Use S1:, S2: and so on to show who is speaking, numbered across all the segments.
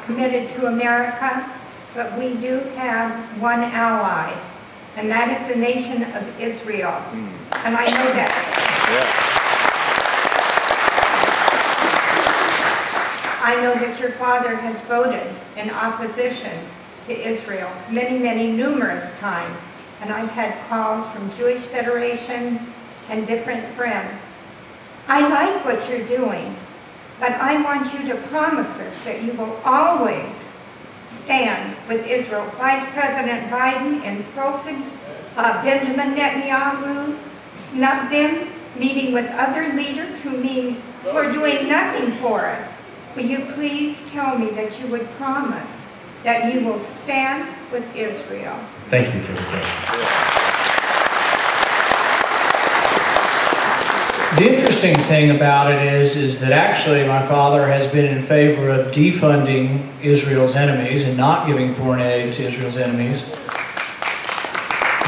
S1: committed to America, but we do have one ally, and that is the nation of Israel. And I know that. I know that your father has voted in opposition to Israel many, numerous times. And I've had calls from Jewish Federation and different friends. I like what you're doing, but I want you to promise us that you will always stand with Israel. Vice President Biden insulted Benjamin Netanyahu, snubbed him, meeting with other leaders who are doing nothing for us. Will you please tell me that you would promise that you will stand with Israel?
S2: Thank you for the question. The interesting thing about it is that actually my father has been in favor of defunding Israel's enemies and not giving foreign aid to Israel's enemies.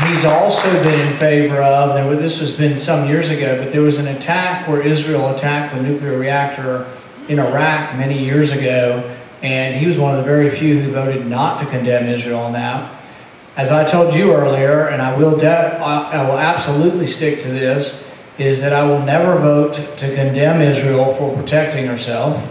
S2: He's also been in favor of, this has been some years ago, but there was an attack where Israel attacked the nuclear reactor in Iraq many years ago, and he was one of the very few who voted not to condemn Israel on that. As I told you earlier, and I will absolutely stick to this, is that I will never vote to condemn Israel for protecting herself.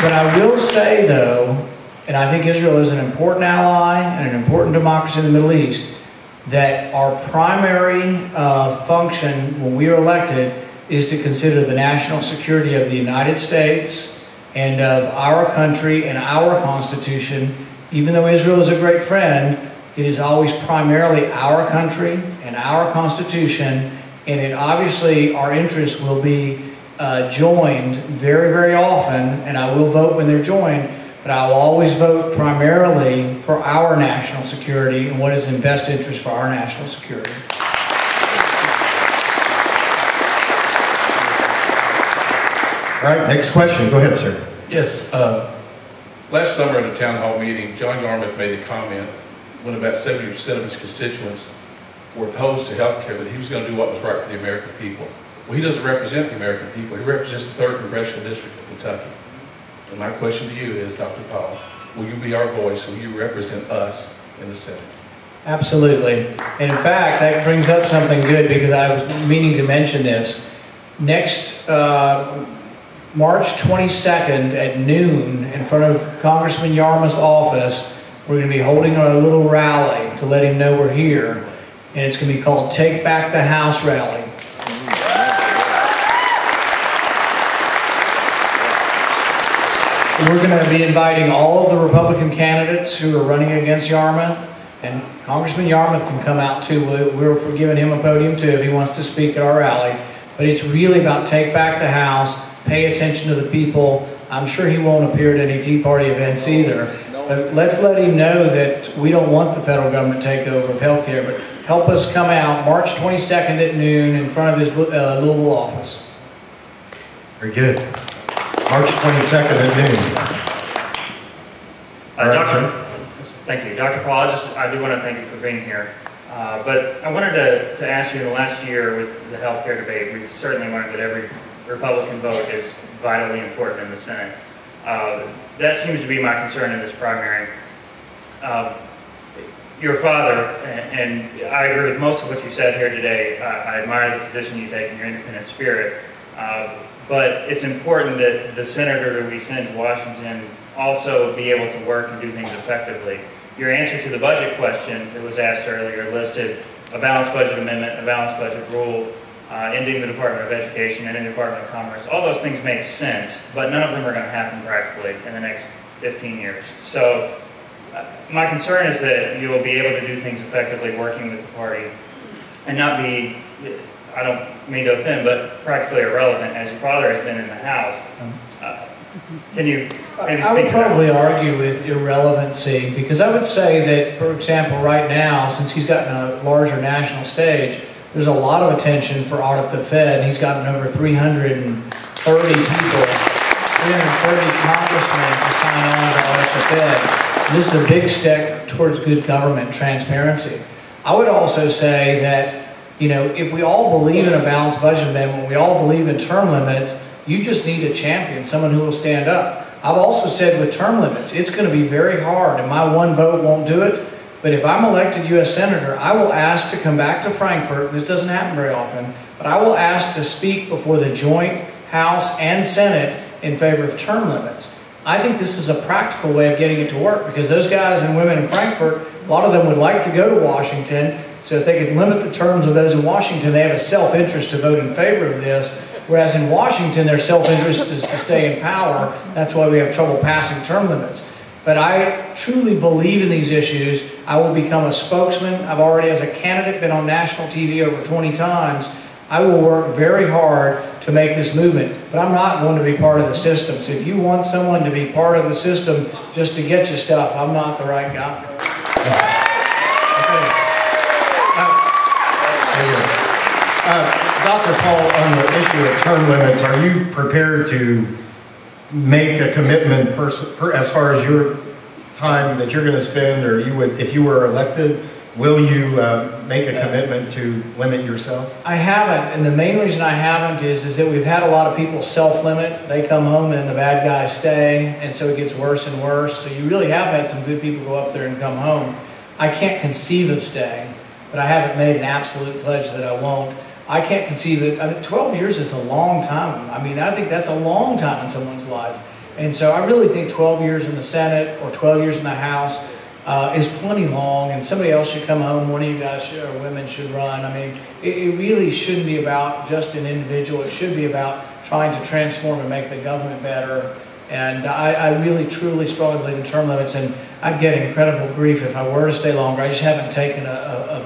S2: But I will say, though, and I think Israel is an important ally and an important democracy in the Middle East, that our primary function when we are elected is to consider the national security of the United States and of our country and our Constitution. Even though Israel is a great friend, it is always primarily our country and our Constitution, and it obviously our interests will be joined very, very often, and I will vote when they're joined, but I will always vote primarily for our national security and what is in best interest for our national security.
S3: All right, next question. Go ahead, sir.
S4: Yes. Last summer at a town hall meeting, John Yarmuth made a comment when about 70% of his constituents were opposed to health care, that he was going to do what was right for the American people. Well, he doesn't represent the American people. He represents the 3rd Congressional District of Kentucky. And my question to you is, Dr. Powell, will you be our voice? Will you represent us in the Senate?
S2: Absolutely. And in fact, that brings up something good, because I was meaning to mention this. Next March 22nd at noon, in front of Congressman Yarmuth's office, we're going to be holding a little rally to let him know we're here. And it's going to be called Take Back the House Rally. We're going to be inviting all of the Republican candidates who are running against Yarmuth, and Congressman Yarmuth can come out too. We're giving him a podium too if he wants to speak at our rally. But it's really about take back the House, pay attention to the people. I'm sure he won't appear at any Tea Party events either. But let's let him know that we don't want the federal government takeover of health care, but help us come out March 22nd at noon in front of his Louisville office.
S3: Very good. March 22nd at noon.
S5: Thank you. Dr. Paul, I do want to thank you for being here. But I wanted to ask you, in the last year with the health care debate, we've certainly learned that every Republican vote is vitally important in the Senate. That seems to be my concern in this primary. Your father, and I agree with most of what you said here today. I admire the position you take and your independent spirit. But it's important that the senator that we send to Washington also be able to work and do things effectively. Your answer to the budget question that was asked earlier listed a balanced budget amendment, a balanced budget rule, ending the Department of Education and the Department of Commerce. All those things make sense, but none of them are going to happen practically in the next 15 years. So my concern is that you will be able to do things effectively working with the party and not be, I don't mean to offend, but practically irrelevant as your father has been in the House. Can you maybe speak to that?
S2: I would probably argue with irrelevancy, because I would say that, for example, right now, since he's gotten a larger national stage, there's a lot of attention for Audit the Fed, and he's gotten over 330 people, 330 congressmen to sign on to Audit the Fed. This is a big step towards good government transparency. I would also say that You know, if we all believe in a balanced budget amendment, we all believe in term limits, you just need a champion, someone who will stand up. I've also said with term limits, it's going to be very hard, and my one vote won't do it. But if I'm elected U.S. Senator, I will ask to come back to Frankfort. This doesn't happen very often, but I will ask to speak before the joint House and Senate in favor of term limits. I think this is a practical way of getting it to work, because those guys and women in Frankfort, a lot of them would like to go to Washington. So if they could limit the terms of those in Washington, they have a self-interest to vote in favor of this. Whereas in Washington, their self-interest is to stay in power. That's why we have trouble passing term limits. But I truly believe in these issues. I will become a spokesman. I've already, as a candidate, been on national TV over 20 times. I will work very hard to make this movement, but I'm not going to be part of the system. So if you want someone to be part of the system just to get you stuff, I'm not the right guy.
S3: Dr. Paul, on the issue of term limits, are you prepared to make a commitment as far as your time that you're going to spend, or you would, if you were elected, will you make a commitment to limit yourself?
S2: I haven't, and the main reason I haven't is that we've had a lot of people self-limit. They come home and the bad guys stay, and so it gets worse and worse. So you really have had some good people go up there and come home. I can't conceive of staying, but I haven't made an absolute pledge that I won't. I can't conceive it. I mean, 12 years is a long time. I mean, I think that's a long time in someone's life. And so I really think 12 years in the Senate or 12 years in the House is plenty long, and somebody else should come home. One of you guys should, or women should run. I mean, it really shouldn't be about just an individual. It should be about trying to transform and make the government better. And I really, truly, strongly believe in term limits, and I'd get incredible grief if I were to stay longer. I just haven't taken a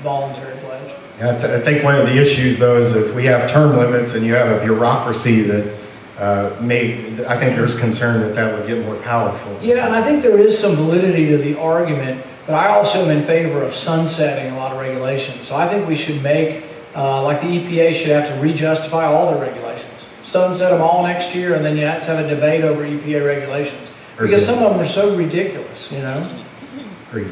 S2: voluntary pledge.
S3: Yeah, I think one of the issues, though, is if we have term limits and you have a bureaucracy that I think there's concern that that would get more powerful.
S2: Yeah, and I think there is some validity to the argument, but I also am in favor of sunsetting a lot of regulations. So I think we should make, like the EPA should have to re-justify all their regulations. Sunset them all next year, and then you have to have a debate over EPA regulations. Because some of them are so ridiculous, you know?
S3: Agreed.